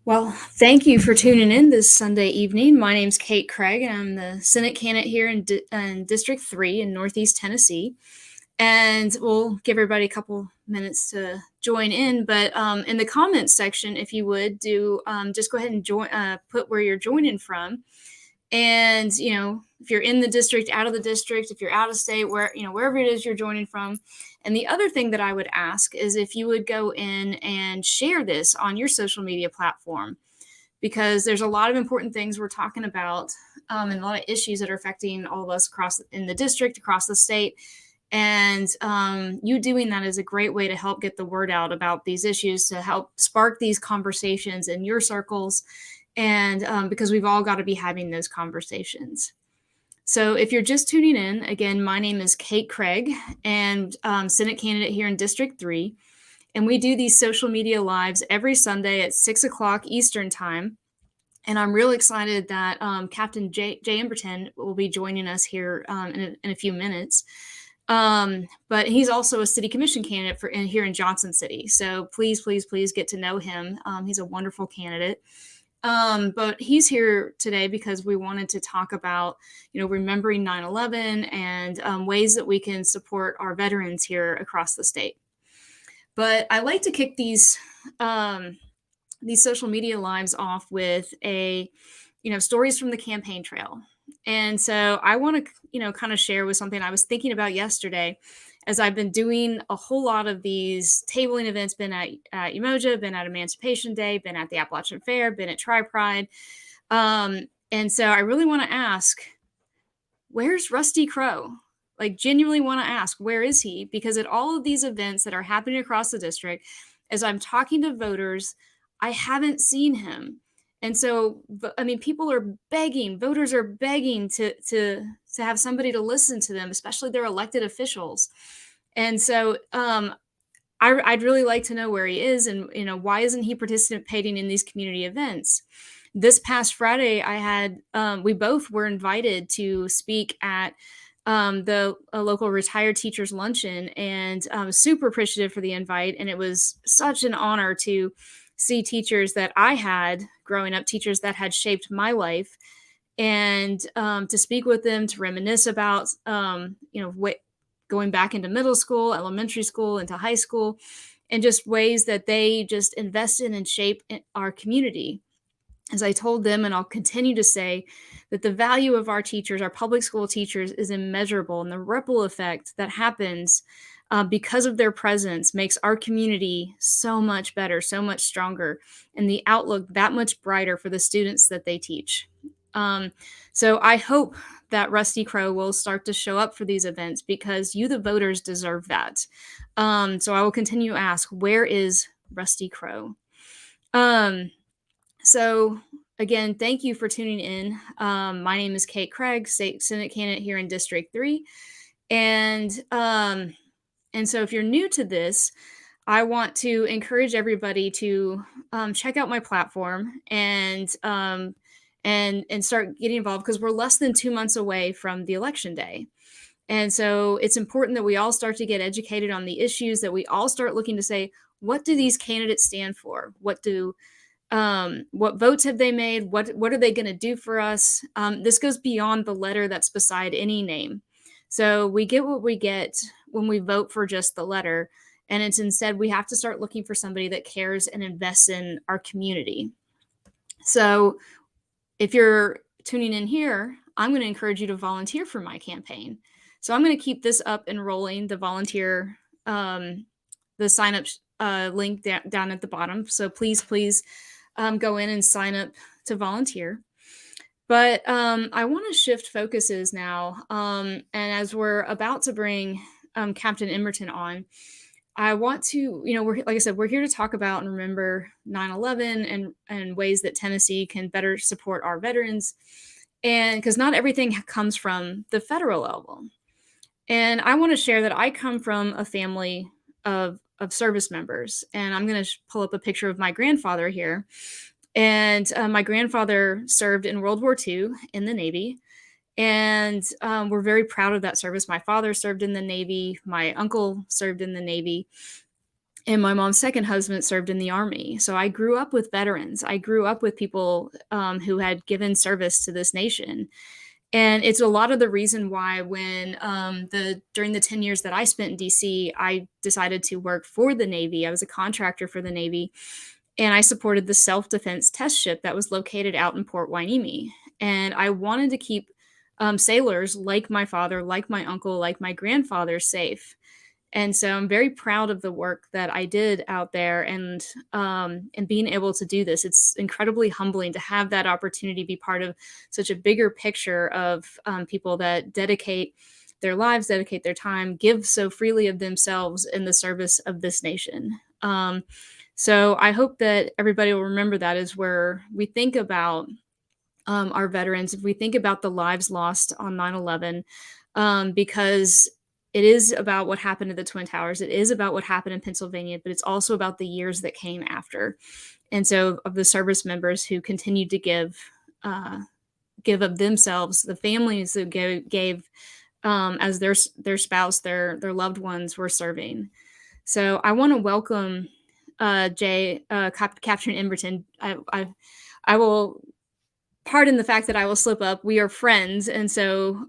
Well, thank you for tuning in this Sunday evening. My name's Kate Craig, and I'm the Senate candidate here in District 3 in Northeast Tennessee. And we'll give everybody a couple minutes to join in. But in the comments section, if you would do, just go ahead and put where you're joining from. And, if you're in the district, out of the district, if you're out of state, wherever it is you're joining from. And the other thing that I would ask is if you would go in and share this on your social media platform, because there's a lot of important things we're talking about, and a lot of issues that are affecting all of us across in the district, across the state. And you doing that is a great way to help get the word out about these issues, to help spark these conversations in your circles. And because we've all got to be having those conversations. So if you're just tuning in, again, my name is Kate Craig, and Senate candidate here in District 3. And we do these social media lives every Sunday at 6 o'clock Eastern time. And I'm really excited that Captain Jay Emberton will be joining us here in a few minutes. But he's also a city commission candidate here in Johnson City. So please, please, please get to know him. He's a wonderful candidate. But he's here today because we wanted to talk about, remembering 9/11 and ways that we can support our veterans here across the state. But I like to kick these social media lives off with stories from the campaign trail. And so I want to, kind of share with something I was thinking about yesterday, as I've been doing a whole lot of these tabling events, been at Umoja, been at Emancipation Day, been at the Appalachian Fair, been at Tri-Pride. And so I really want to ask, where's Rusty Crow? Like, genuinely want to ask, where is he? Because at all of these events that are happening across the district, as I'm talking to voters, I haven't seen him. And so, people are begging, voters are begging to have somebody to listen to them, especially their elected officials. And so I'd really like to know where he is, and, why isn't he participating in these community events? This past Friday, we both were invited to speak at the local retired teachers luncheon, and I was super appreciative for the invite. And it was such an honor to see teachers that I had growing up, teachers that had shaped my life, and to speak with them, to reminisce about, going back into middle school, elementary school, into high school, and just ways that they just invest in and shape our community. As I told them, and I'll continue to say, that the value of our teachers, our public school teachers, is immeasurable, and the ripple effect that happens because of their presence makes our community so much better, so much stronger, and the outlook that much brighter for the students that they teach. So I hope that Rusty Crow will start to show up for these events, because you, the voters, deserve that. So I will continue to ask, where is Rusty Crow? So again, thank you for tuning in. My name is Kate Craig, State Senate candidate here in District 3. And so if you're new to this, I want to encourage everybody to check out my platform and start getting involved, because we're less than 2 months away from the election day. And so it's important that we all start to get educated on the issues, that we all start looking to say, what do these candidates stand for? What votes have they made? What are they going to do for us? This goes beyond the letter that's beside any name. So we get what we get when we vote for just the letter. And it's instead, we have to start looking for somebody that cares and invests in our community. So if you're tuning in here, I'm going to encourage you to volunteer for my campaign. So I'm going to keep this up and rolling, the volunteer, the sign up link down at the bottom. So please go in and sign up to volunteer. But I want to shift focuses now. And as we're about to bring Captain Emberton on, I want to, like I said, we're here to talk about and remember 9/11 and ways that Tennessee can better support our veterans. And because not everything comes from the federal level. And I want to share that I come from a family of service members. And I'm going to pull up a picture of my grandfather here. And my grandfather served in World War II in the Navy. And we're very proud of that service. My father served in the Navy. My uncle served in the Navy. And my mom's second husband served in the Army. So I grew up with veterans. I grew up with people who had given service to this nation. And it's a lot of the reason why when during the 10 years that I spent in DC, I decided to work for the Navy. I was a contractor for the Navy, and I supported the self-defense test ship that was located out in Port Hueneme. And I wanted to keep sailors like my father, like my uncle, like my grandfather safe. And so I'm very proud of the work that I did out there, and being able to do this. It's incredibly humbling to have that opportunity to be part of such a bigger picture of people that dedicate their lives, dedicate their time, give so freely of themselves in the service of this nation. So I hope that everybody will remember that as where we think about our veterans, if we think about the lives lost on 9/11, because it is about what happened at the Twin Towers. It is about what happened in Pennsylvania, but it's also about the years that came after. And so, of the service members who continued to uh, give of themselves, the families that gave as their spouse, their loved ones were serving. So, I want to welcome Captain Emberton. I will pardon the fact that I will slip up. We are friends, and so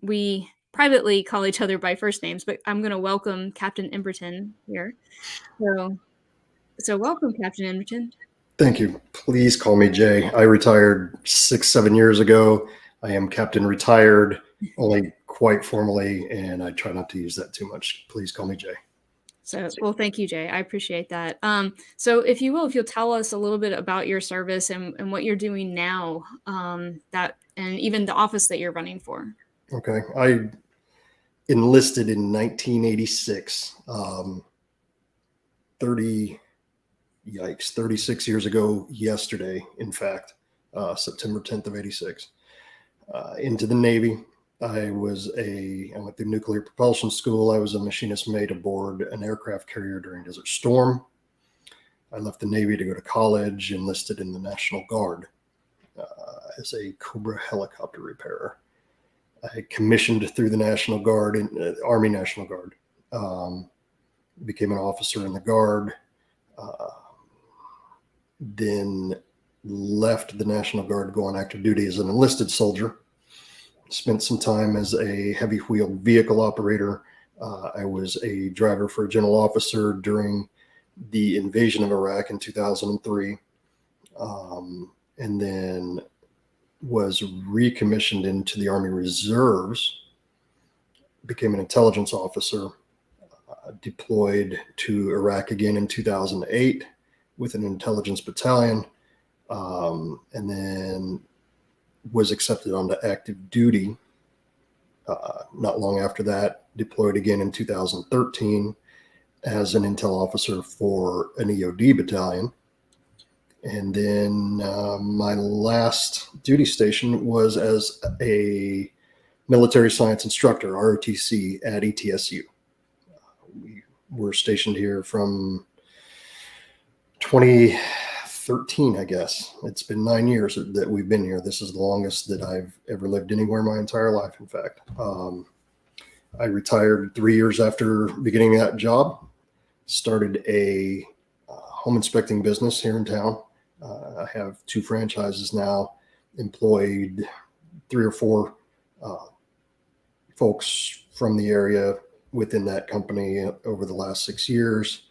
we privately call each other by first names. But I'm going to welcome Captain Emberton here. So, so welcome, Captain Emberton. Thank you. Please call me Jay. I retired 6-7 years ago. I am Captain Retired, only quite formally, and I try not to use that too much. Please call me Jay. So, well, thank you, Jay. I appreciate that. So, if you'll tell us a little bit about your service and what you're doing now, and even the office that you're running for. Okay. I enlisted in 1986, 36 years ago yesterday, in fact, September 10th of 86, into the Navy. I went through nuclear propulsion school. I was a machinist mate aboard an aircraft carrier during Desert Storm. I left the Navy to go to college, enlisted in the National Guard as a Cobra helicopter repairer. I commissioned through the National Guard, Army National Guard. Became an officer in the Guard. Then left the National Guard to go on active duty as an enlisted soldier. Spent some time as a heavy wheeled vehicle operator. I was a driver for a general officer during the invasion of Iraq in 2003. And then was recommissioned into the Army Reserves, became an intelligence officer, deployed to Iraq again in 2008 with an intelligence battalion, and then was accepted onto active duty. Not long after that, deployed again in 2013 as an intel officer for an EOD battalion. And then my last duty station was as a military science instructor, ROTC, at ETSU. We were stationed here from 2013, I guess. It's been 9 years that we've been here. This is the longest that I've ever lived anywhere my entire life, in fact. I retired 3 years after beginning that job, started a home inspecting business here in town. I have 2 franchises now, employed 3 or 4 folks from the area within that company over the last 6 years.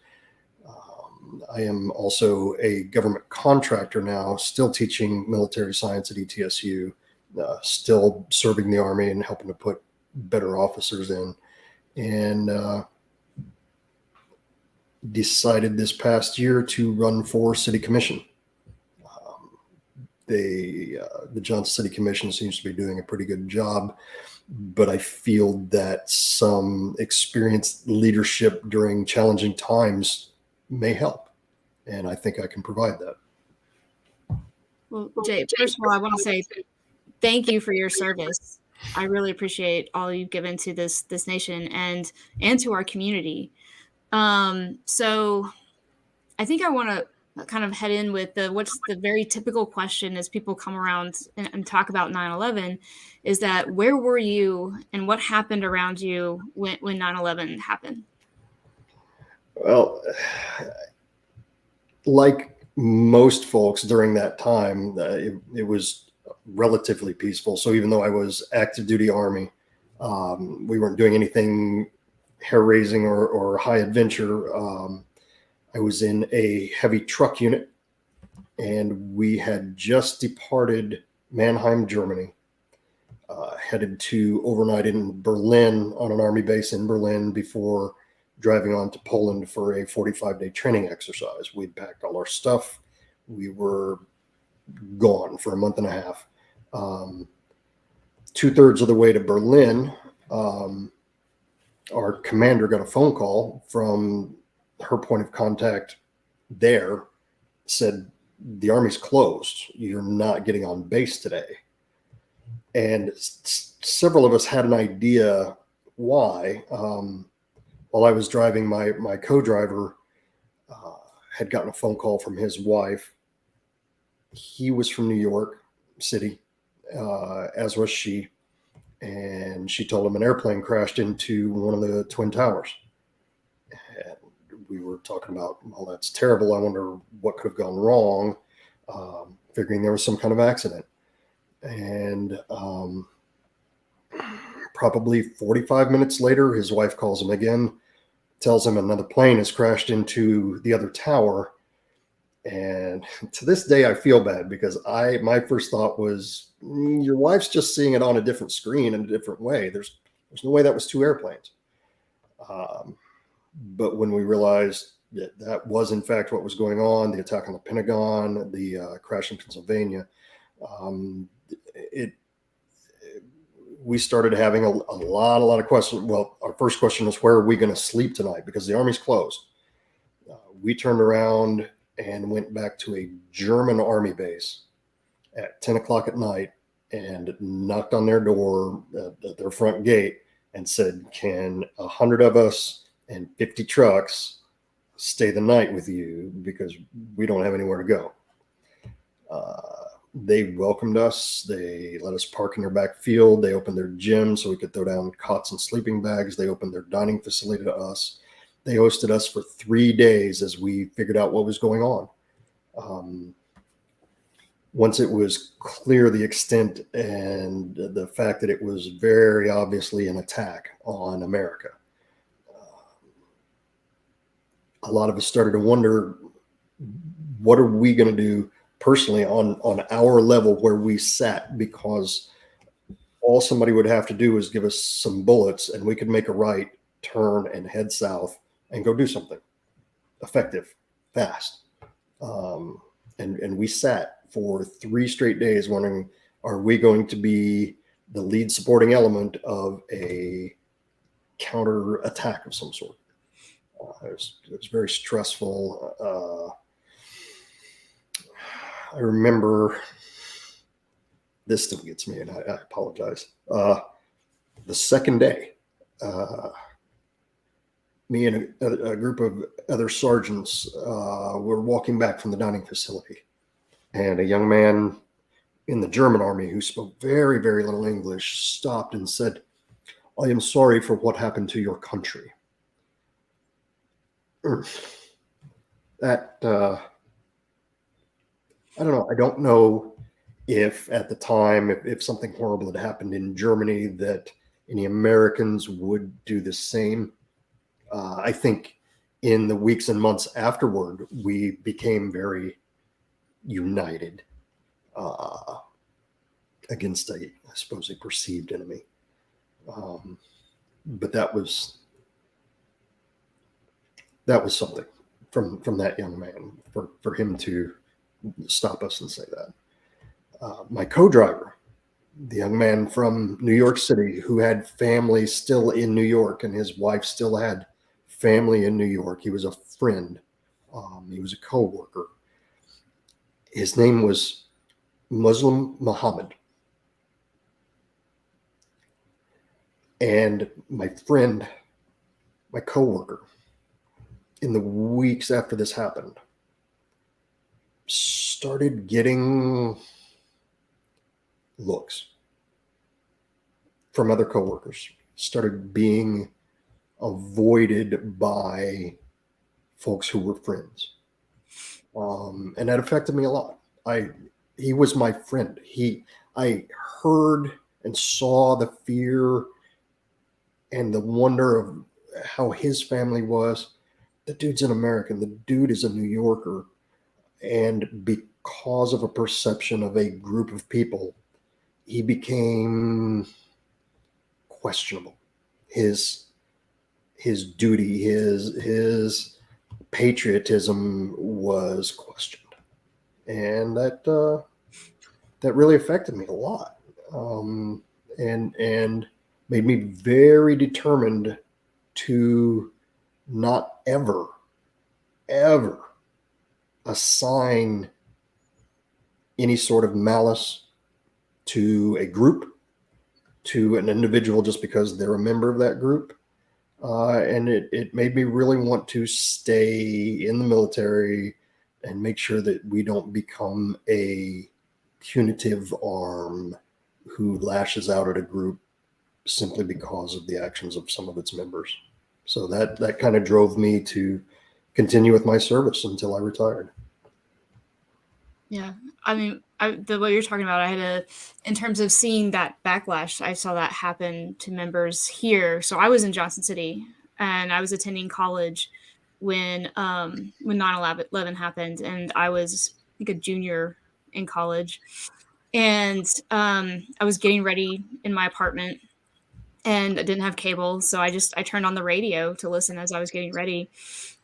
I am also a government contractor now, still teaching military science at ETSU, still serving the Army and helping to put better officers in. And decided this past year to run for City Commission. The Johnson City Commission seems to be doing a pretty good job, but I feel that some experienced leadership during challenging times may help, and I think I can provide that. Well, Jay, first of all, I want to say thank you for your service. I really appreciate all you've given to this nation and to our community. So I think I want to kind of head in with what's the very typical question as people come around and talk about 9/11 is that where were you and what happened around you when 9/11 happened? Well, like most folks during that time, it was relatively peaceful. So even though I was active duty Army, we weren't doing anything hair raising or high adventure. I was in a heavy truck unit, and we had just departed Mannheim, Germany, headed to overnight in Berlin on an army base in Berlin before driving on to Poland for a 45-day training exercise. We'd packed all our stuff. We were gone for a month and a half. Um, 2/3 of the way to Berlin, our commander got a phone call from her point of contact there, said, the Army's closed. You're not getting on base today. And several of us had an idea why. While I was driving, my co-driver had gotten a phone call from his wife. He was from New York City, as was she, and she told him an airplane crashed into one of the Twin Towers. And we were talking about, well, that's terrible. I wonder what could have gone wrong, figuring there was some kind of accident. And probably 45 minutes later, his wife calls him again, tells him another plane has crashed into the other tower. And to this day, I feel bad because my first thought was, your wife's just seeing it on a different screen in a different way. There's no way that was two airplanes. But when we realized that was in fact what was going on, the attack on the Pentagon, the crash in Pennsylvania, it we started having a lot of questions. Well, our first question was, where are we going to sleep tonight? Because the Army's closed. We turned around and went back to a German Army base at 10 o'clock at night and knocked on their door at their front gate and said, can 100 of us and 50 trucks stay the night with you, because we don't have anywhere to go. They welcomed us. They let us park in their back field. They opened their gym so we could throw down cots and sleeping bags. They opened their dining facility to us. They hosted us for 3 days as we figured out what was going on. Once it was clear the extent and the fact that it was very obviously an attack on America, a lot of us started to wonder, what are we going to do personally on our level where we sat? Because all somebody would have to do is give us some bullets and we could make a right turn and head south and go do something effective, fast. And we sat for 3 straight days wondering, are we going to be the lead supporting element of a counter attack of some sort? It was very stressful. I remember, this still gets me, and I apologize. The second day, me and a group of other sergeants were walking back from the dining facility, and a young man in the German army who spoke very, very little English stopped and said, I am sorry for what happened to your country. That, I don't know. I don't know if at the time, if something horrible had happened in Germany, that any Americans would do the same. I think in the weeks and months afterward, we became very united against I suppose, a perceived enemy. But that was something from that young man, for him to stop us and say that. My co-driver, the young man from New York City who had family still in New York, and his wife still had family in New York. He was a friend. He was a co-worker. His name was Muslim Muhammad. And my friend, my co-worker, in the weeks after this happened, started getting looks from other coworkers, started being avoided by folks who were friends. And that affected me a lot. He was my friend. I heard and saw the fear and the wonder of how his family was. The dude's an American. The dude is a New Yorker. And because of a perception of a group of people, he became questionable. His duty, his patriotism was questioned, and that really affected me a lot, and made me very determined to not ever assign any sort of malice to a group, to an individual, just because they're a member of that group. And it made me really want to stay in the military and make sure that we don't become a punitive arm who lashes out at a group simply because of the actions of some of its members. So that kind of drove me to continue with my service until I retired. Yeah. I mean, what you're talking about, in terms of seeing that backlash, I saw that happen to members here. So I was in Johnson City and I was attending college when 9/11 happened, and I was, I think, a junior in college. And I was getting ready in my apartment and I didn't have cable. So I turned on the radio to listen as I was getting ready.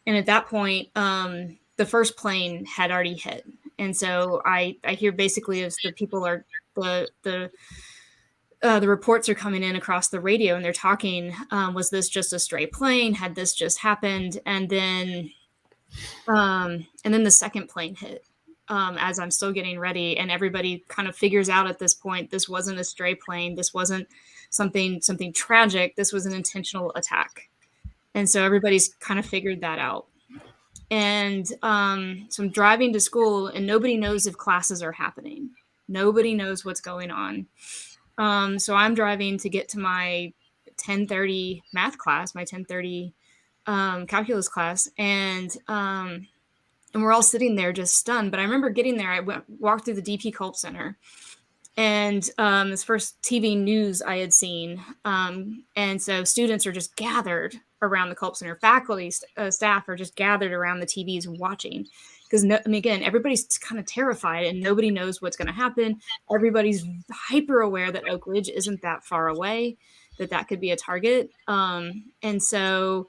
And at that point, the first plane had already hit. And so I hear basically as the people are the reports are coming in across the radio and they're talking, was this just a stray plane? Had this just happened? And then the second plane hit, as I'm still getting ready, and everybody kind of figures out at this point, this wasn't a stray plane. This wasn't something tragic. This was an intentional attack. And so everybody's kind of figured that out. And so I'm driving to school and nobody knows if classes are happening. Nobody knows what's going on. So I'm driving to get to my 10:30 math class, my 10:30 calculus class, and we're all sitting there just stunned. But I remember getting there. Walked through the DP Culp Center, and this first TV news I had seen, and so students are just gathered around the Culp Center. Faculty, staff are just gathered around the TVs watching. Because, again, everybody's kind of terrified and nobody knows what's going to happen. Everybody's hyper aware that Oak Ridge isn't that far away, that could be a target. And so,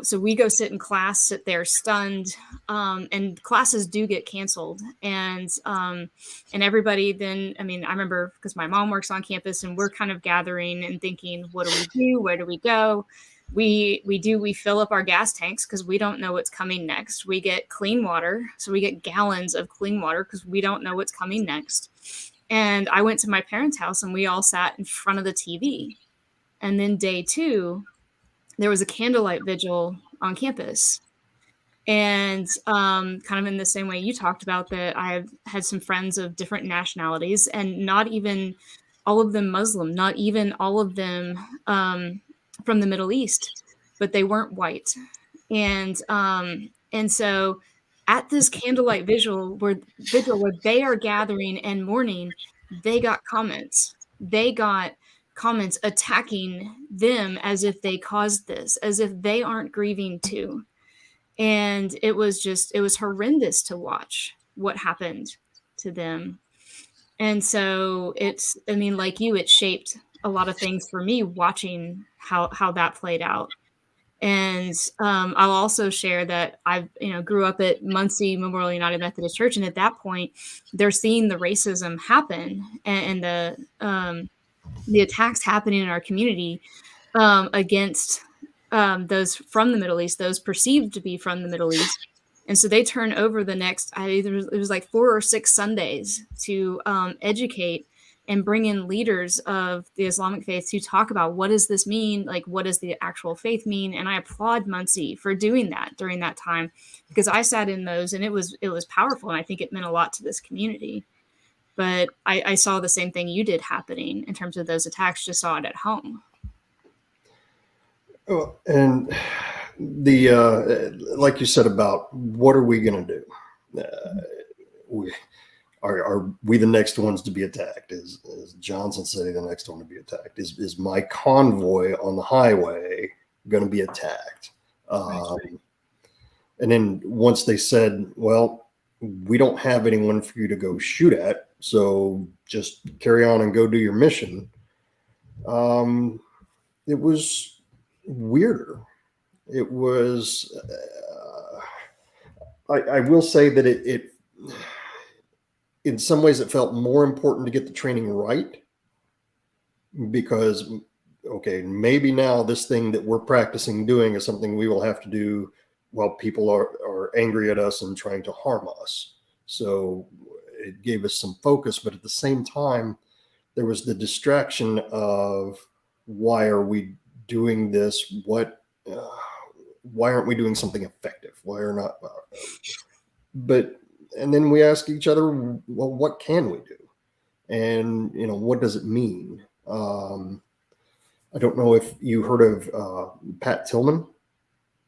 so we go sit in class, sit there stunned, and classes do get canceled. And everybody then, I remember, because my mom works on campus and we're kind of gathering and thinking, what do we do? Where do we go? We fill up our gas tanks because we don't know what's coming next. We get clean water. So we get gallons of clean water because we don't know what's coming next. And I went to my parents' house and we all sat in front of the TV. And then day 2, there was a candlelight vigil on campus. And kind of in the same way you talked about, that I've had some friends of different nationalities, and not even all of them Muslim, not even all of them from the Middle East, but they weren't white. And so at this candlelight vigil where they are gathering and mourning, they got comments. They got comments attacking them as if they caused this, as if they aren't grieving too. And it was horrendous to watch what happened to them. And so like you, it shaped a lot of things for me watching how that played out. And I'll also share that I grew up at Muncie Memorial United Methodist Church, and at that point, they're seeing the racism happen and the attacks happening in our community against those from the Middle East, those perceived to be from the Middle East. And so they turn over the next, it was like 4 or 6 Sundays to educate and bring in leaders of the Islamic faith to talk about, what does this mean? Like, what does the actual faith mean? And I applaud Muncie for doing that during that time, because I sat in those and it was powerful. And I think it meant a lot to this community. But I saw the same thing you did happening in terms of those attacks, just saw it at home. And Like you said about what are we going to do? We are we the next ones to be attacked? Is Johnson City the next one to be attacked? Is my convoy on the highway going to be attacked? Right. And then once they said, well, we don't have anyone for you to go shoot at, so just carry on and go do your mission. It was weirder. It was. I will say that it, in some ways, it felt more important to get the training right because, okay, maybe now this thing that we're practicing doing is something we will have to do while people are angry at us and trying to harm us. So it gave us some focus, but at the same time, there was the distraction of why are we doing this? Why aren't we doing something effective? Why are not? But and then we ask each other, well, what can we do? And what does it mean? I don't know if you heard of Pat Tillman,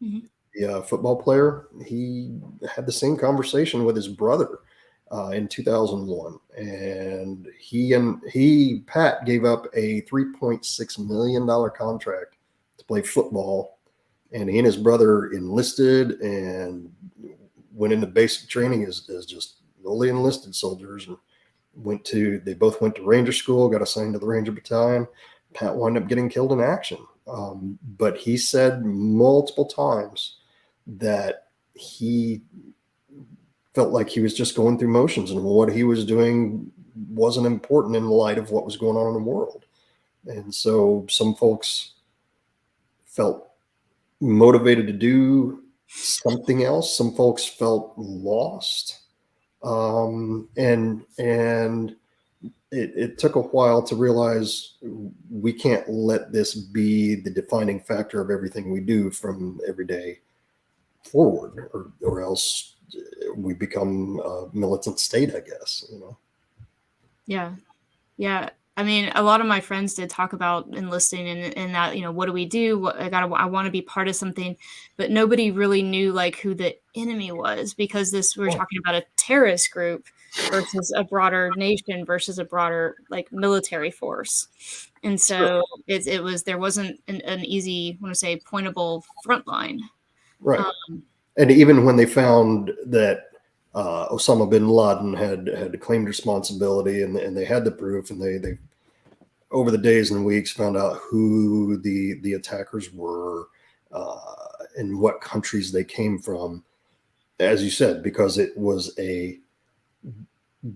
Mhm. the football player. He had the same conversation with his brother in 2001, and Pat gave up a $3.6 million contract to play football, and he and his brother enlisted and went into basic training as just lowly enlisted soldiers, and they both went to Ranger School, got assigned to the Ranger Battalion. Pat wound up getting killed in action. But he said multiple times that he felt like he was just going through motions and what he was doing wasn't important in light of what was going on in the world. And so some folks felt motivated to do something else. Some folks felt lost. And it took a while to realize we can't let this be the defining factor of everything we do from every day forward, or else we become a militant state, I guess. Yeah. Yeah. I mean, a lot of my friends did talk about enlisting and that, what do we do? I want to be part of something, but nobody really knew like who the enemy was because we're Oh, talking about a terrorist group versus a broader nation versus a broader like military force. And sure. so there wasn't an easy, I want to say, pointable front line. Right. Um, And even when they found that Osama bin Laden had claimed responsibility, and they had the proof, and they over the days and weeks found out who the attackers were, and what countries they came from, as you said, because it was a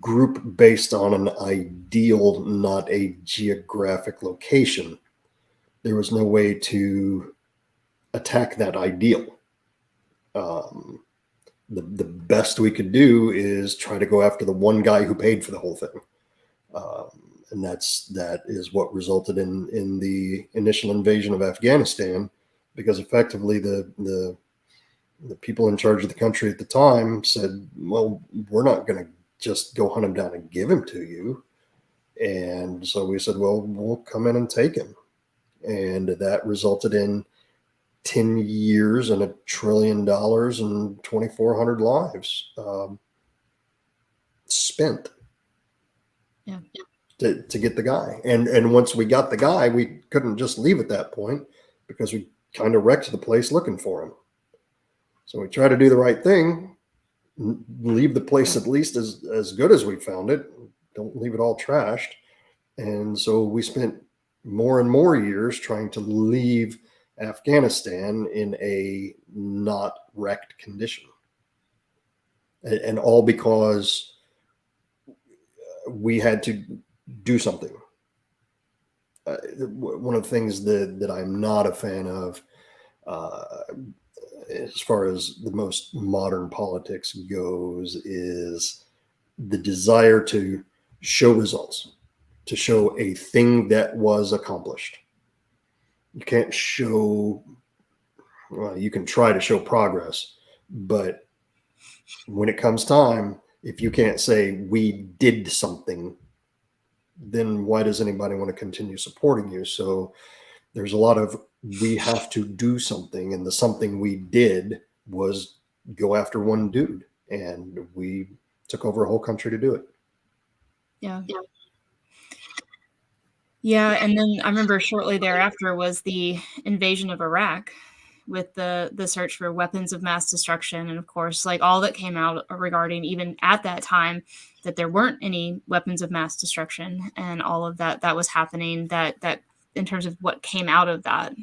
group based on an ideal, not a geographic location. There was no way to attack that ideal. Um, the best we could do is try to go after the one guy who paid for the whole thing. Um, and that is what resulted in the initial invasion of Afghanistan, because effectively the people in charge of the country at the time said, well, we're not going to just go hunt him down and give him to you. And so we said, well, we'll come in and take him. And that resulted in 10 years and $1 trillion and 2,400 lives spent yeah. to get the guy. And once we got the guy, we couldn't just leave at that point because we kind of wrecked the place looking for him. So we try to do the right thing, leave the place at least as good as we found it. Don't leave it all trashed. And so we spent more and more years trying to leave Afghanistan in a not wrecked condition. And all because we had to do something. One of the things that I'm not a fan of, as far as the most modern politics goes, is the desire to show results, to show a thing that was accomplished. You can't show, well, you can try to show progress, but when it comes time, if you can't say we did something, then why does anybody want to continue supporting you? So there's a lot of, we have to do something, and the something we did was go after one dude, and we took over a whole country to do it. Yeah. Yeah, and then I remember shortly thereafter was the invasion of Iraq with the search for weapons of mass destruction, and of course, like all that came out regarding even at that time that there weren't any weapons of mass destruction, and all of that was happening. That in terms of what came out of that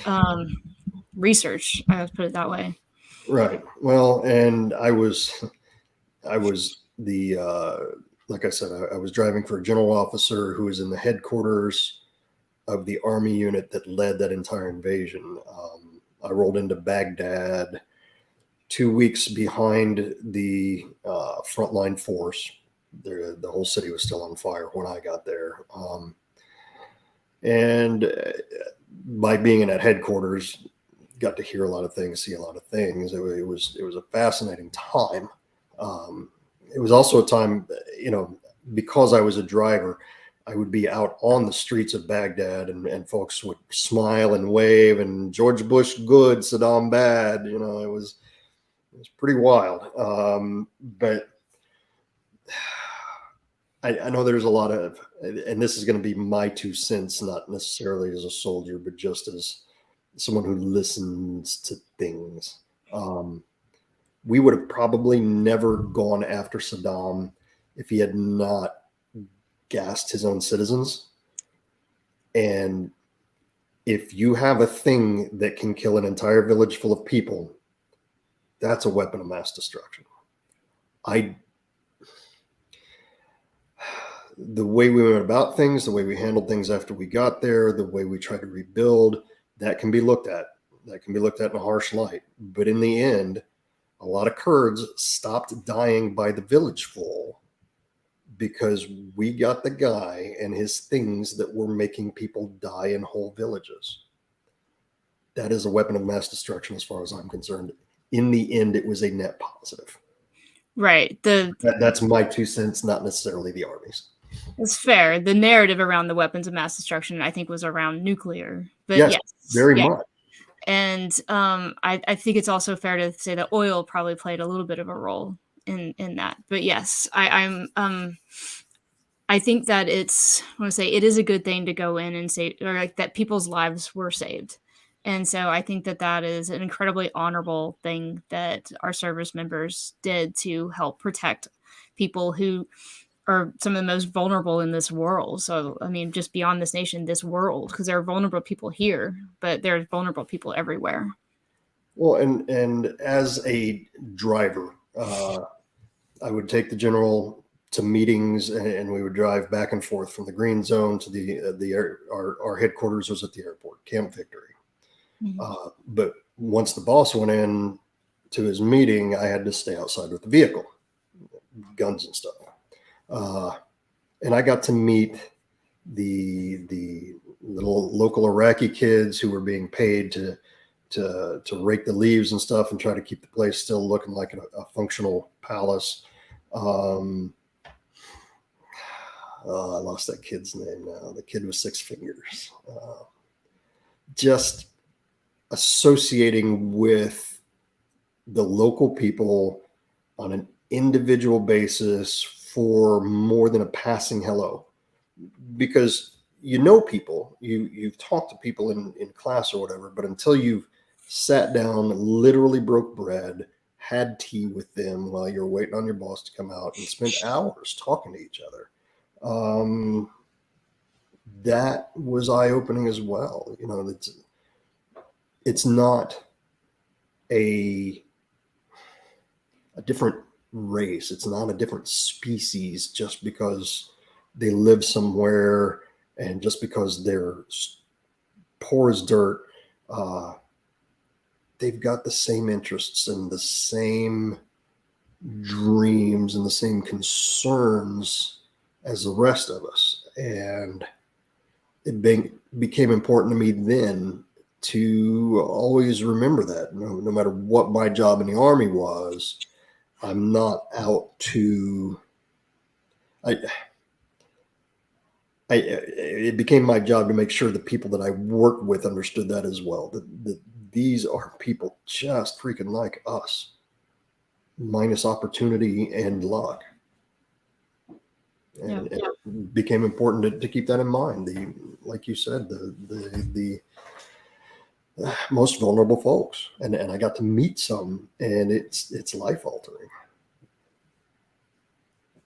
um, research, I would put it that way. Right. Well, and I was the like I said, I was driving for a general officer who was in the headquarters of the army unit that led that entire invasion. I rolled into Baghdad 2 weeks behind the frontline force. The whole city was still on fire when I got there. And by being in that headquarters, got to hear a lot of things, see a lot of things. It was a fascinating time. It was also a time, because I was a driver, I would be out on the streets of Baghdad, and folks would smile and wave, and George Bush good, Saddam bad. It was pretty wild. But I know there's a lot of, and this is going to be my 2 cents, not necessarily as a soldier, but just as someone who listens to things. We would have probably never gone after Saddam if he had not gassed his own citizens. And if you have a thing that can kill an entire village full of people, that's a weapon of mass destruction. The way we went about things, the way we handled things after we got there, the way we tried to rebuild, that can be looked at. That can be looked at in a harsh light. But in the end, a lot of Kurds stopped dying by the village full because we got the guy and his things that were making people die in whole villages. That is a weapon of mass destruction as far as I'm concerned. In the end, it was a net positive. Right. That's my 2 cents, not necessarily the Army's. It's fair. The narrative around the weapons of mass destruction, I think, was around nuclear. But Yes, yes, very yeah. much. And I think it's also fair to say that oil probably played a little bit of a role in that. But yes, I think that I want to say it is a good thing to go in and say, or like that people's lives were saved. And so I think that is an incredibly honorable thing that our service members did to help protect people who are some of the most vulnerable in this world. So, I mean, just beyond this nation, this world, because there are vulnerable people here, but there's vulnerable people everywhere. Well, and as a driver, I would take the general to meetings, and we would drive back and forth from the green zone to our headquarters was at the airport, Camp Victory. Mm-hmm. But once the boss went in to his meeting, I had to stay outside with the vehicle, guns and stuff. And I got to meet the little local Iraqi kids who were being paid to rake the leaves and stuff and try to keep the place still looking like a functional palace. I lost that kid's name now. The kid with 6 fingers. Just associating with the local people on an individual basis for more than a passing hello, because people, you've talked to people in class or whatever, but until you've sat down, literally broke bread, had tea with them while you're waiting on your boss to come out, and spent hours talking to each other, that was eye-opening as well. It's not a different race. It's not a different species just because they live somewhere and just because they're poor as dirt. They've got the same interests and the same dreams and the same concerns as the rest of us. And it became important to me then to always remember that no matter what my job in the Army was, I'm not out to, I it became my job to make sure the people that I worked with understood that as well. That these are people just freaking like us, minus opportunity and luck. Yeah. And it became important to keep that in mind. Like you said, the most vulnerable folks, and I got to meet some, and it's life altering.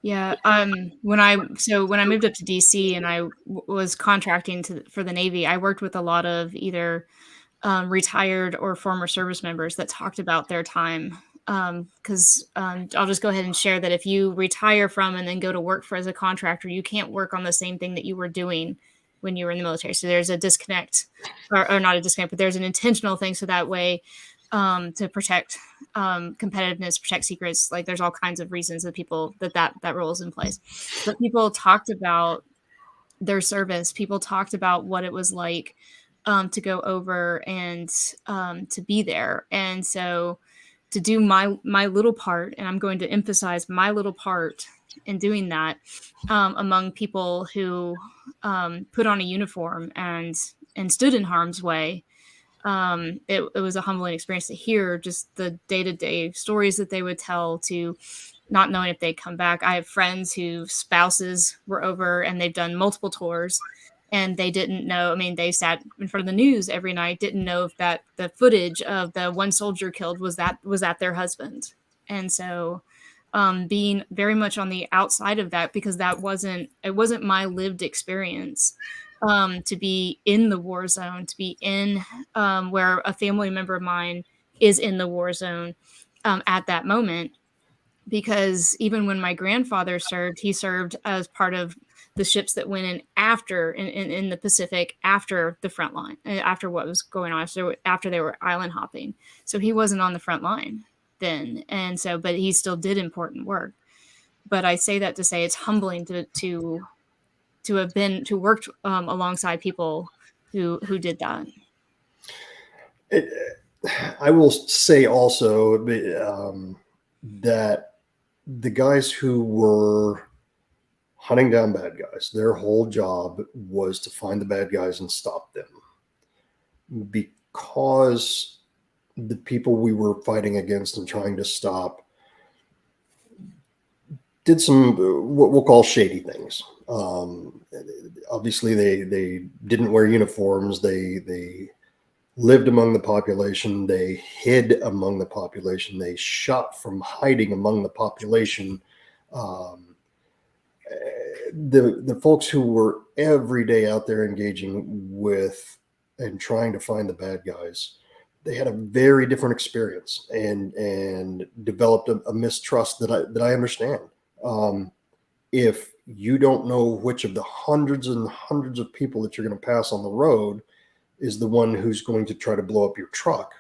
Yeah. When I moved up to DC and was contracting for the Navy, I worked with a lot of either retired or former service members that talked about their time. Because I'll just go ahead and share that if you retire from and then go to work as a contractor, you can't work on the same thing that you were doing when you were in the military. So there's a disconnect, or not a disconnect, but there's an intentional thing. So that way, to protect competitiveness, protect secrets, like there's all kinds of reasons that people that rule is in place. But people talked about their service. People talked about what it was like to go over and to be there. And so to do my little part, and I'm going to emphasize my little part in doing that among people who put on a uniform and stood in harm's way. It was a humbling experience to hear just the day-to-day stories that they would tell, to not knowing if they'd come back. I have friends whose spouses were over and they've done multiple tours and they didn't know. I mean, they sat in front of the news every night, didn't know if that the footage of the one soldier killed was that their husband. And so being very much on the outside of that, because it wasn't my lived experience, to be in the war zone, to be in where a family member of mine is in the war zone at that moment. Because even when my grandfather served, he served as part of the ships that went in in the Pacific after the front line, after what was going on, after they were island hopping. So he wasn't on the front line then. And so, but he still did important work. But I say that to say it's humbling to have been to worked alongside people who did that. It, I will say also that the guys who were hunting down bad guys, their whole job was to find the bad guys and stop them, because the people we were fighting against and trying to stop did some what we'll call shady things. Obviously, they didn't wear uniforms. They lived among the population. They hid among the population. They shot from hiding among the population. The folks who were every day out there engaging with and trying to find the bad guys, they had a very different experience and developed a mistrust that I understand. If you don't know which of the hundreds and hundreds of people that you're going to pass on the road is the one who's going to try to blow up your truck,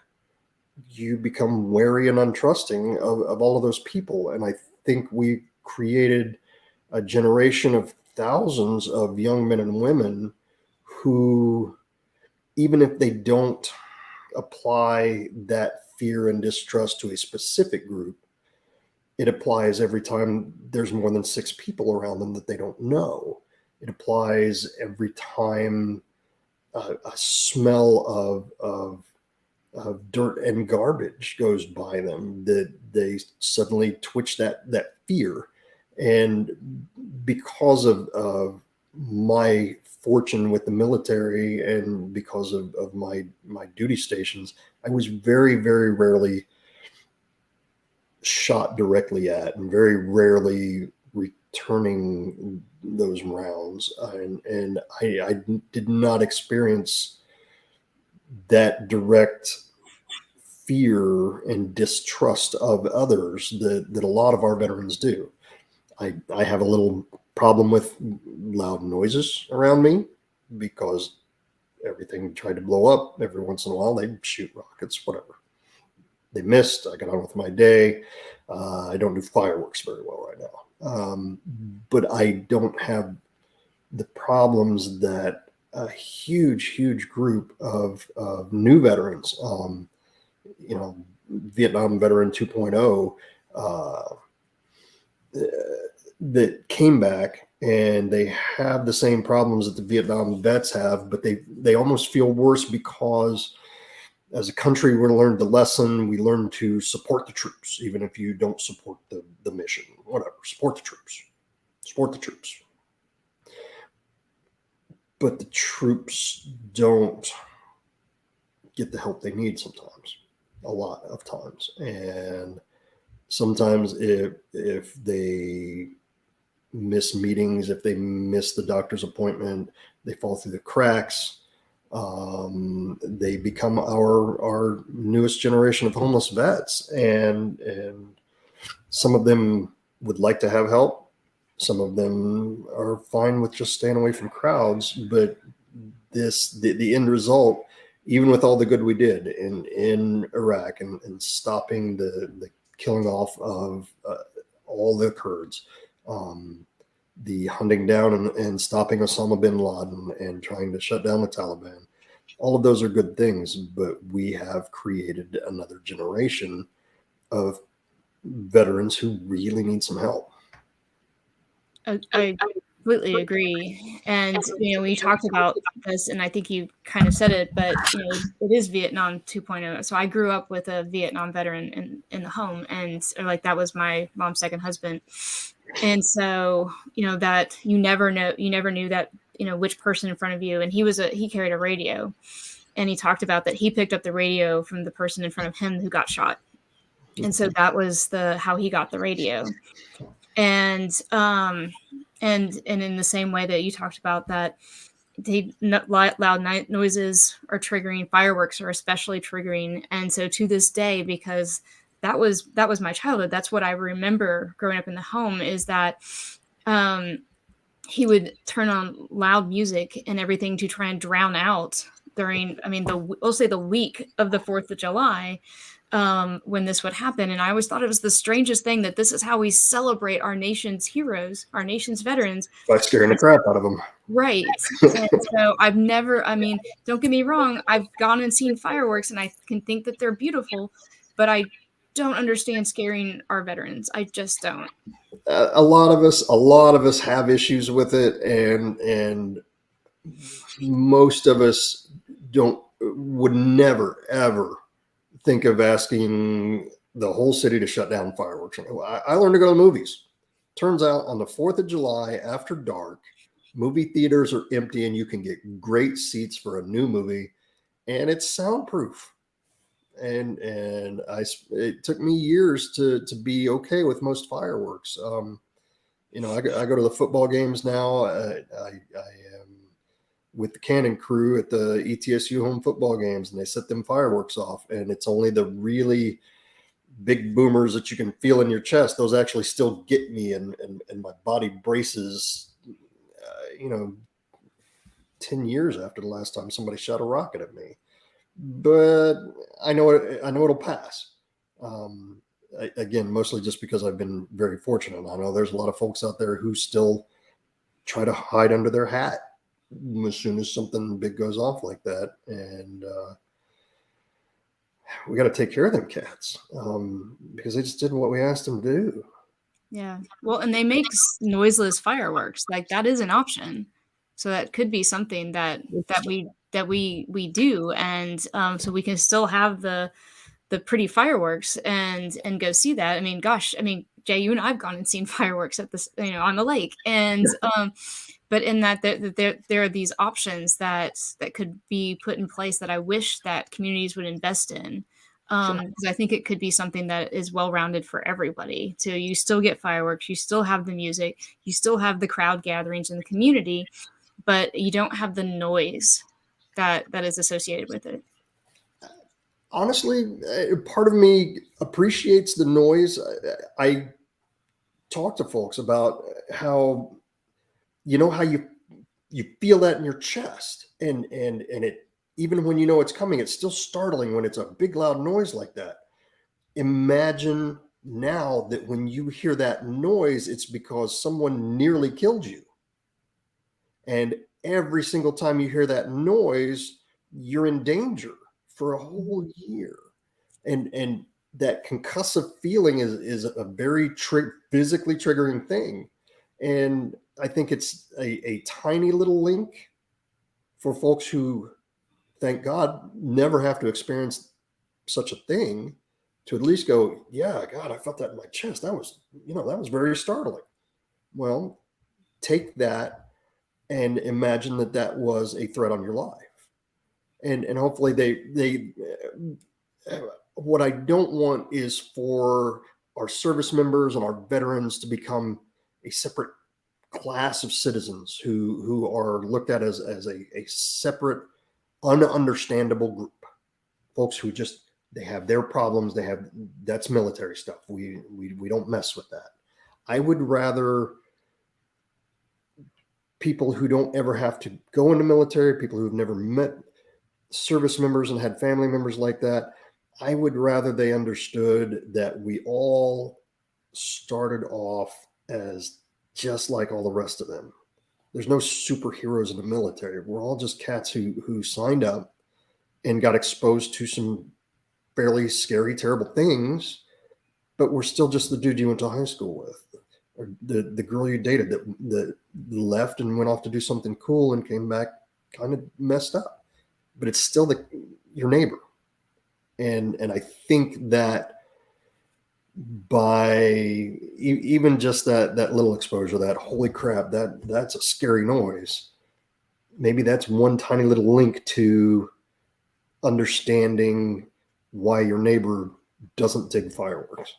you become wary and untrusting of all of those people. And I think we created a generation of thousands of young men and women who, even if they don't apply that fear and distrust to a specific group, it applies every time there's more than 6 people around them that they don't know. It applies every time a smell of dirt and garbage goes by them, that they suddenly twitch that fear. And because of my fortune with the military and because of my duty stations, I was very, very rarely shot directly at and very rarely returning those rounds. And I did not experience that direct fear and distrust of others that a lot of our veterans do. I have a little problem with loud noises around me because everything tried to blow up. Every once in a while, they shoot rockets, whatever. They missed. I got on with my day. I don't do fireworks very well right now. But I don't have the problems that a huge group of new veterans, Vietnam veteran 2.0, that came back and they have the same problems that the Vietnam vets have, but they almost feel worse because as a country, we learned the lesson. We learn to support the troops, even if you don't support the mission, whatever, support the troops, support the troops. But the troops don't get the help they need sometimes, a lot of times. And sometimes if they miss meetings, if they miss the doctor's appointment, they fall through the cracks. They become our newest generation of homeless vets, and some of them would like to have help. Some of them are fine with just staying away from crowds, but the end result, even with all the good we did in Iraq and stopping the killing off of all the Kurds, the hunting down and stopping Osama bin Laden and trying to shut down the Taliban. All of those are good things, but we have created another generation of veterans who really need some help. I completely agree. And, when you talked about this, and I think you kind of said it, but, it is Vietnam 2.0. So I grew up with a Vietnam veteran in the home, and like that was my mom's second husband. And so, that you never knew that, which person in front of you. And he carried a radio, and he talked about that he picked up the radio from the person in front of him who got shot. And so that was how he got the radio. And in the same way that you talked about that, loud noises are triggering, fireworks are especially triggering. And so to this day, because that was my childhood, that's what I remember growing up in the home, is that he would turn on loud music and everything to try and drown out during, we'll say the week of the 4th of July, when this would happen. And I always thought it was the strangest thing that this is how we celebrate our nation's heroes, our nation's veterans. By scaring the crap out of them. Right. And so I've never, don't get me wrong, I've gone and seen fireworks and I can think that they're beautiful, but I don't understand scaring our veterans. I just don't. A lot of us have issues with it, and most of us would never ever think of asking the whole city to shut down fireworks. I learned to go to movies. Turns out on the 4th of July after dark, movie theaters are empty and you can get great seats for a new movie, and it's soundproof. And it took me years to be okay with most fireworks. I go to the football games now. I am with the Cannon crew at the ETSU home football games, and they set them fireworks off, and it's only the really big boomers that you can feel in your chest. Those actually still get me, and my body braces, 10 years after the last time somebody shot a rocket at me. But I know it'll pass. Again, mostly just because I've been very fortunate. I know there's a lot of folks out there who still try to hide under their hat as soon as something big goes off like that. And we got to take care of them cats because they just did what we asked them to do. Yeah. Well, and they make noiseless fireworks. Like that is an option. So that could be something that we do. And so we can still have the pretty fireworks and go see that. Jay, you and I've gone and seen fireworks at this, on the lake. And but in that there are these options that could be put in place that I wish that communities would invest in. Because I think it could be something that is well-rounded for everybody. So you still get fireworks, you still have the music, you still have the crowd gatherings in the community, but you don't have the noise that is associated with it. Honestly, part of me appreciates the noise. I talk to folks about how how you feel that in your chest, and it, even when it's coming, it's still startling when it's a big loud noise like that. Imagine now that when you hear that noise, it's because someone nearly killed you. And every single time you hear that noise, you're in danger for a whole year. And that concussive feeling is a very physically triggering thing. And I think it's a tiny little link for folks who, thank God, never have to experience such a thing, to at least go, yeah, God, I felt that in my chest. That was, that was very startling. Well, take that and imagine that that was a threat on your life. And hopefully what I don't want is for our service members and our veterans to become a separate class of citizens who are looked at as a separate, ununderstandable group. Folks who just, they have their problems. That's military stuff. We don't mess with that. I would rather people who don't ever have to go into military, people who've never met service members and had family members like that, I would rather they understood that we all started off as just like all the rest of them. There's no superheroes in the military. We're all just cats who signed up and got exposed to some fairly scary, terrible things, but we're still just the dude you went to high school with, or the girl you dated that left and went off to do something cool and came back kind of messed up. But it's still your neighbor. And I think that by even just that little exposure, that holy crap, that's a scary noise. Maybe that's one tiny little link to understanding why your neighbor doesn't dig fireworks.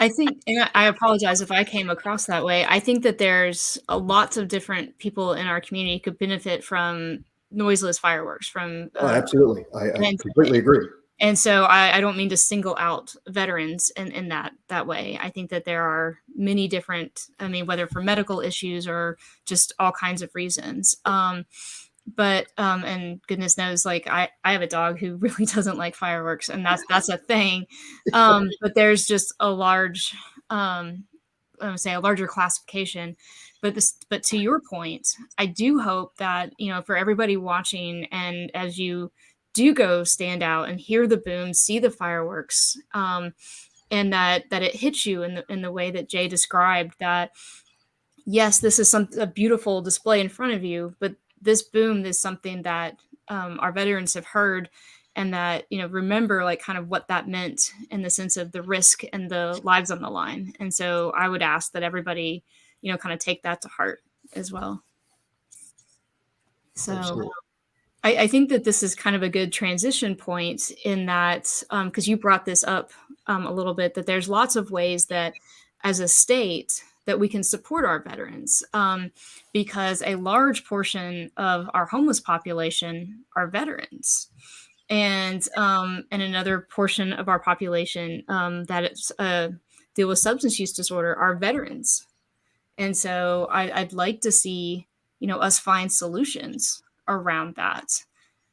I think, and I apologize if I came across that way. I think that there's lots of different people in our community could benefit from noiseless fireworks. Oh, absolutely. I And completely agree. and so I don't mean to single out veterans in that way. I think that there are many different, I mean, whether for medical issues or just all kinds of reasons. And goodness knows, like I have a dog who really doesn't like fireworks, and that's a thing. But there's just a large, I would say a larger classification. But to your point, I do hope that, for everybody watching, and as you do go stand out and hear the boom, see the fireworks, and that it hits you in the way that Jay described, that yes, this is a beautiful display in front of you, but this boom is something that our veterans have heard, and that, remember, like, kind of what that meant in the sense of the risk and the lives on the line. And so I would ask that everybody, kind of take that to heart as well. So Absolutely. I think that this is kind of a good transition point, in that, because you brought this up a little bit, that there's lots of ways that as a state that we can support our veterans, because a large portion of our homeless population are veterans. And another portion of our population that it's deal with substance use disorder are veterans. And so I'd like to see, us find solutions around that.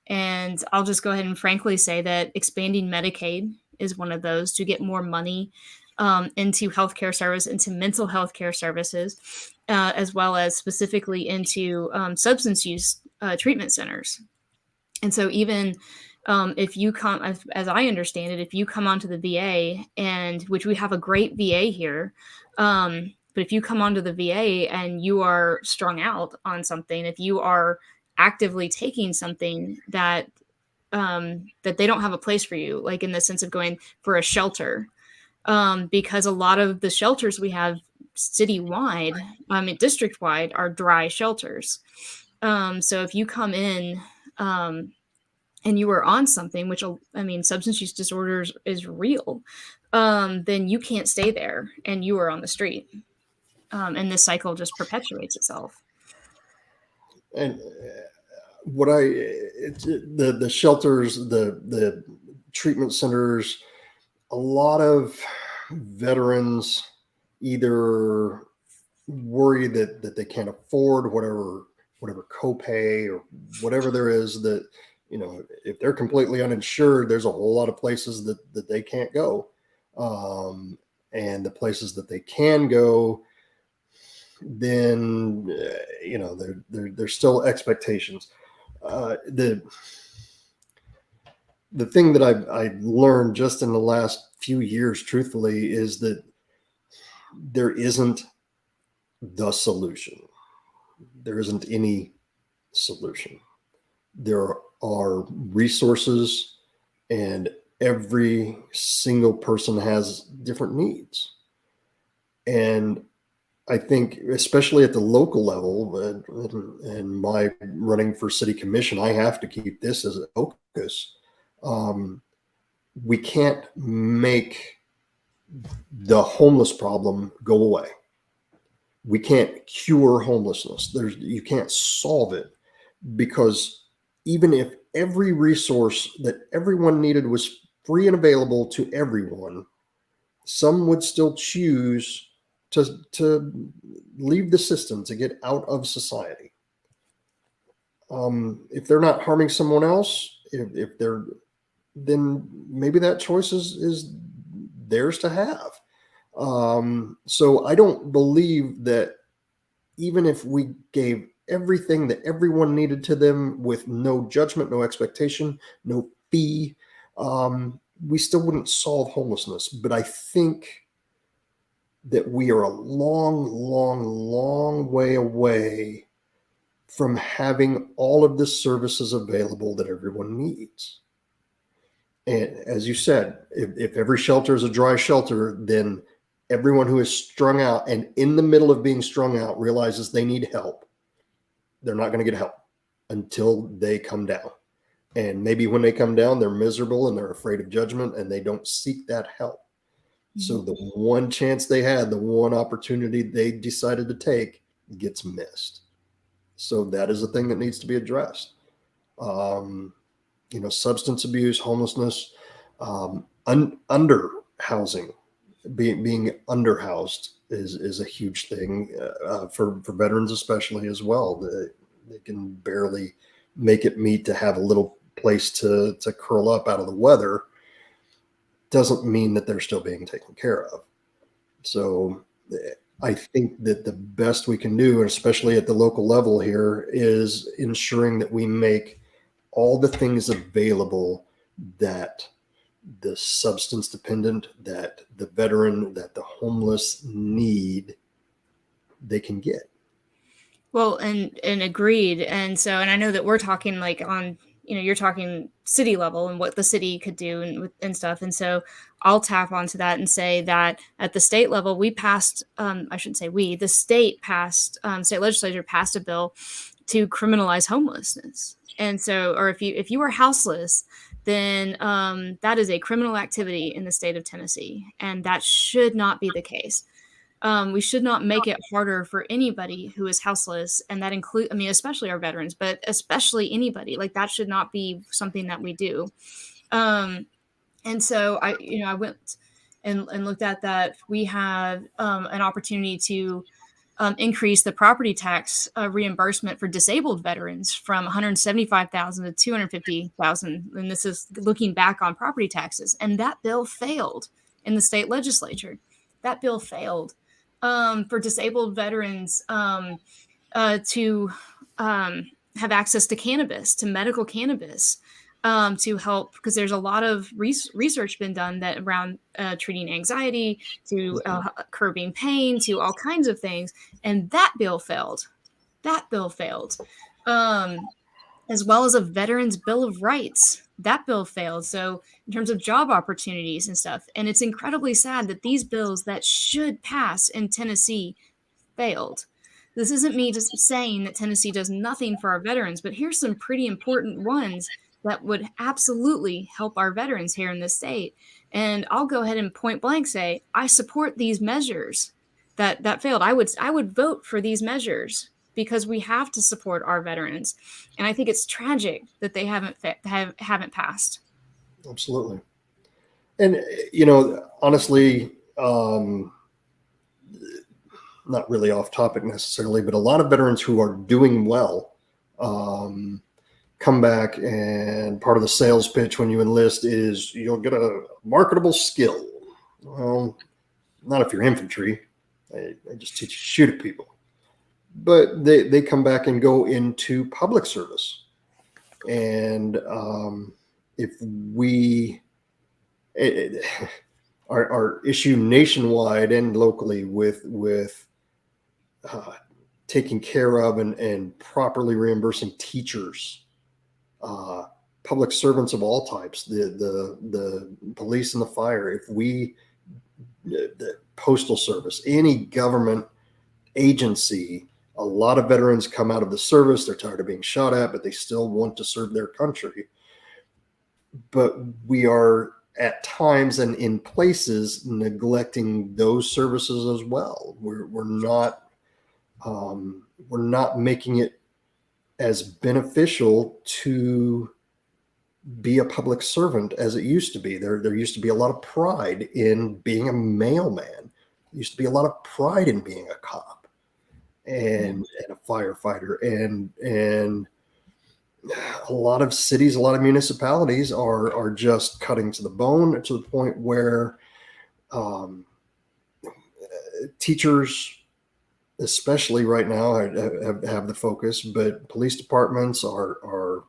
And I'll just go ahead and frankly say that expanding Medicaid is one of those, to get more money into healthcare service, into mental health care services, as well as specifically into substance use treatment centers. And so even if you come, as I understand it, if you come onto the VA, and which we have a great VA here, but if you come onto the VA and you are strung out on something, if you are actively taking something that that they don't have a place for you, like in the sense of going for a shelter, because a lot of the shelters we have citywide, district wide, are dry shelters. So if you come in and you are on something, which, substance use disorders is real, then you can't stay there, and you are on the street, and this cycle just perpetuates itself. And the shelters, the treatment centers, a lot of veterans either worry that they can't afford whatever copay or whatever there is, that, if they're completely uninsured, there's a whole lot of places that they can't go. And the places that they can go, then, there's still expectations. The thing that I learned just in the last few years, truthfully, is that there isn't the solution. There isn't any solution. There are resources, and every single person has different needs. And I think, especially at the local level, and my running for city commission, I have to keep this as a focus. We can't make the homeless problem go away. We can't cure homelessness. You can't solve it, because even if every resource that everyone needed was free and available to everyone, some would still choose to leave the system, to get out of society. If they're not harming someone else, if they're, then maybe that choice is theirs to have. So I don't believe that even if we gave everything that everyone needed to them with no judgment, no expectation, no fee, we still wouldn't solve homelessness. But I think that we are a long, long, long way away from having all of the services available that everyone needs. And as you said, if every shelter is a dry shelter, then everyone who is strung out and in the middle of being strung out realizes they need help. They're not going to get help until they come down. And maybe when they come down, they're miserable and they're afraid of judgment and they don't seek that help. So the one chance they had, the one opportunity they decided to take, gets missed. So that is a thing that needs to be addressed. Substance abuse, homelessness, under housing, being underhoused is a huge thing for veterans, especially as well. They can barely make it meet to have a little place to curl up out of the weather. Doesn't mean that they're still being taken care of. So I think that the best we can do, and especially at the local level here, is ensuring that we make all the things available that the substance dependent, that the veteran, that the homeless need, they can get. Well, and agreed. And I know that we're talking like on, you're talking city level and what the city could do and stuff. And so I'll tap onto that and say that at the state level, we passed, I shouldn't say we, the state passed, state legislature passed a bill to criminalize homelessness. And so, or if you are houseless, then that is a criminal activity in the state of Tennessee. And that should not be the case. We should not make it harder for anybody who is houseless. And that includes, especially our veterans, but especially anybody. Like, that should not be something that we do. And so I went and looked at that. We have an opportunity to increase the property tax reimbursement for disabled veterans from $175,000 to $250,000. And this is looking back on property taxes. And that bill failed in the state legislature. That bill failed for disabled veterans to have access to cannabis, to medical cannabis, to help, because there's a lot of research been done that around treating anxiety, to curbing pain, to all kinds of things. And that bill failed. That bill failed. As well as a Veterans Bill of Rights. That bill failed. So in terms of job opportunities and stuff, and it's incredibly sad that these bills that should pass in Tennessee failed. This isn't me just saying that Tennessee does nothing for our veterans, but here's some pretty important ones that would absolutely help our veterans here in this state. And I'll go ahead and point blank say, I support these measures that failed. I would vote for these measures because we have to support our veterans. And I think it's tragic that they haven't passed. Absolutely. And, honestly, not really off topic necessarily, but a lot of veterans who are doing well come back, and part of the sales pitch when you enlist is you'll get a marketable skill. Well, not if you're infantry. They just teach you to shoot at people. But they come back and go into public service. And if we our issue nationwide and locally with uh, taking care of and properly reimbursing teachers, uh, public servants of all types, the police and the fire. If we, the postal service, any government agency, a lot of veterans come out of the service. They're tired of being shot at, but they still want to serve their country. But we are at times and in places neglecting those services as well. We're not making it as beneficial to be a public servant as it used to be. There used to be a lot of pride in being a mailman. There used to be a lot of pride in being a cop and a firefighter, and a lot of cities, a lot of municipalities are just cutting to the bone, to the point where um, teachers, especially right now, have the focus, but police departments are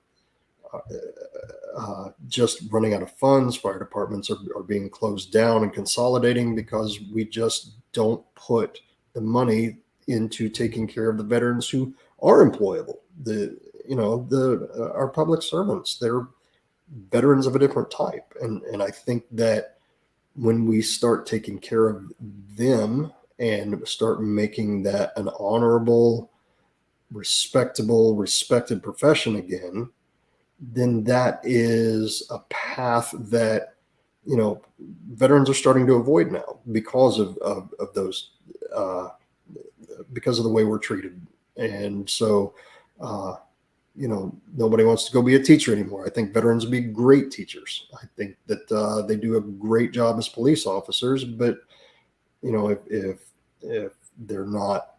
just running out of funds. Fire departments are being closed down and consolidating because we just don't put the money into taking care of the veterans who are employable. Our public servants, they're veterans of a different type, and I think that when we start taking care of them and start making that an honorable, respectable, respected profession again, then that is a path that veterans are starting to avoid now because of those, because of the way we're treated. And so nobody wants to go be a teacher anymore. I think veterans would be great teachers. I think that they do a great job as police officers, but if they're not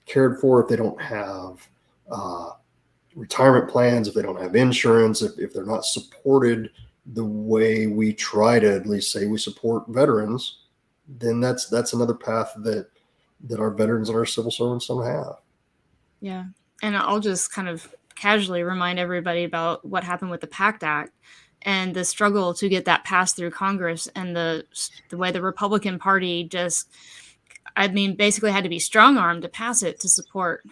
cared for, if they don't have retirement plans, if they don't have insurance, if they're not supported the way we try to at least say we support veterans, then that's another path that our veterans and our civil servants don't have. Yeah. And I'll just kind of casually remind everybody about what happened with the PACT Act and the struggle to get that passed through Congress, and the way the Republican Party just, basically had to be strong armed to pass it to support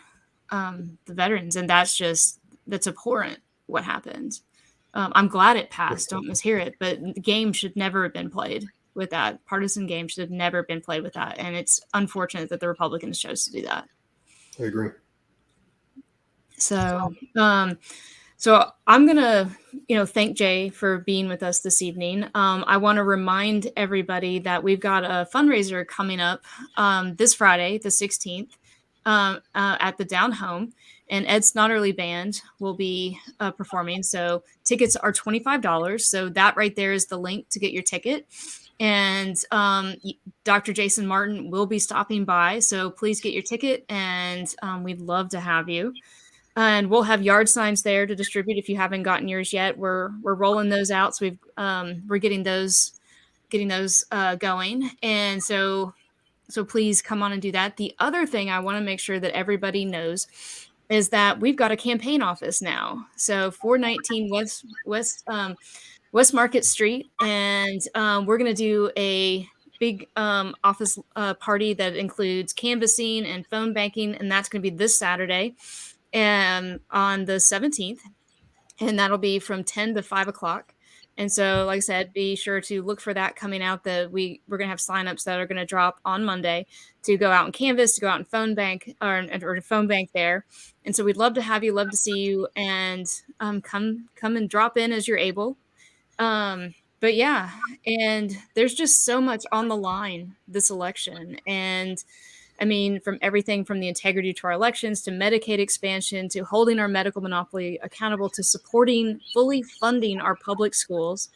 the veterans. And that's abhorrent what happened. I'm glad it passed. Don't mishear it. But the game should never have been played with that. Partisan game should have never been played with that. And it's unfortunate that the Republicans chose to do that. I agree. So I'm going to, thank Jay for being with us this evening. I want to remind everybody that we've got a fundraiser coming up this Friday, the 16th, at the Down Home. And Ed Snotterly Band will be performing. So tickets are $25. So that right there is the link to get your ticket. And Dr. Jason Martin will be stopping by. So please get your ticket, and we'd love to have you. And we'll have yard signs there to distribute if you haven't gotten yours yet. We're rolling those out. So we're getting those going. And so please come on and do that. The other thing I want to make sure that everybody knows is that we've got a campaign office now. So 419 West Market Street. And we're going to do a big office party that includes canvassing and phone banking. And that's going to be this Saturday and on the 17th. And that'll be from 10 to 5 o'clock. And so, like I said, be sure to look for that coming out. We're going to have signups that are going to drop on Monday to go out and canvas, to go out and phone bank or to phone bank there. And so we'd love to have you, love to see you, and come and drop in as you're able. But yeah, and there's just so much on the line this election. And from everything from the integrity to our elections, to Medicaid expansion, to holding our medical monopoly accountable, to fully funding our public schools,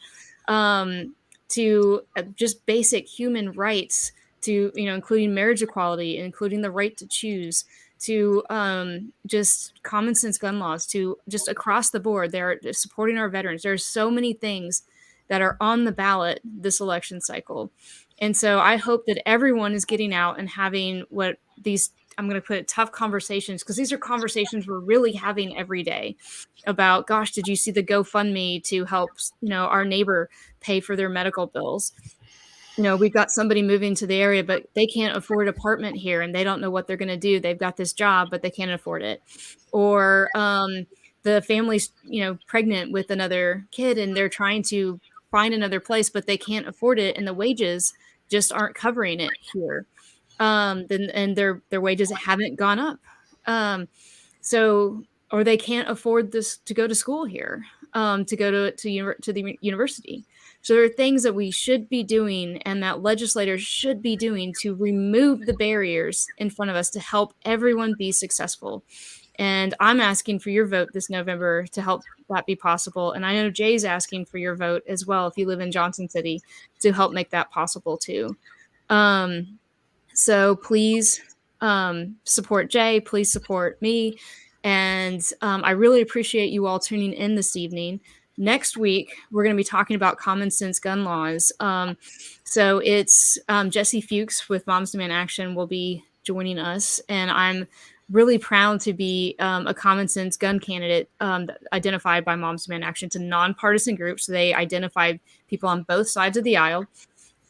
to just basic human rights, to, including marriage equality, including the right to choose, to just common sense gun laws, to just across the board, they're supporting our veterans. There's so many things that are on the ballot this election cycle. And so I hope that everyone is getting out and having I'm going to put tough conversations, because these are conversations we're really having every day about, gosh, did you see the GoFundMe to help, our neighbor pay for their medical bills? we've got somebody moving to the area, but they can't afford an apartment here and they don't know what they're going to do. They've got this job, but they can't afford it. Or the family's, pregnant with another kid and they're trying to find another place, but they can't afford it and the wages just aren't covering it here. Then and their wages haven't gone up. Um, so or they can't afford this to go to school here, to go to the university. So there are things that we should be doing and that legislators should be doing to remove the barriers in front of us to help everyone be successful. And I'm asking for your vote this November to help that be possible. And I know Jay's asking for your vote as well if you live in Johnson City to help make that possible too. So please support Jay. Please support me. And I really appreciate you all tuning in this evening. Next week, we're going to be talking about common sense gun laws. So it's Jesse Fuchs with Moms Demand Action will be joining us. And I'm really proud to be a common sense gun candidate identified by Moms Demand Action. It's a nonpartisan group. So they identified people on both sides of the aisle.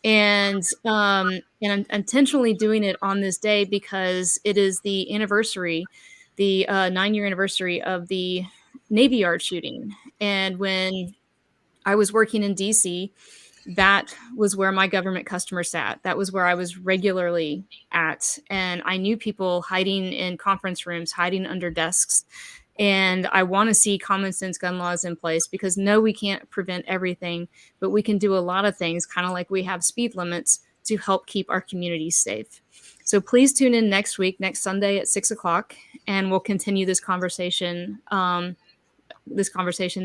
And I'm intentionally doing it on this day because it is the anniversary, the 9-year anniversary of the Navy Yard shooting. And when I was working in DC, that was where my government customer sat. That was where I was regularly at. And I knew people hiding in conference rooms, hiding under desks. And I want to see common sense gun laws in place because no, we can't prevent everything, but we can do a lot of things, kind of like we have speed limits to help keep our communities safe. So please tune in next week, next Sunday at 6 o'clock, and we'll continue this conversation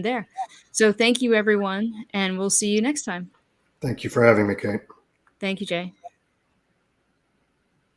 there. So thank you, everyone, and we'll see you next time. Thank you for having me, Kate. Thank you, Jay.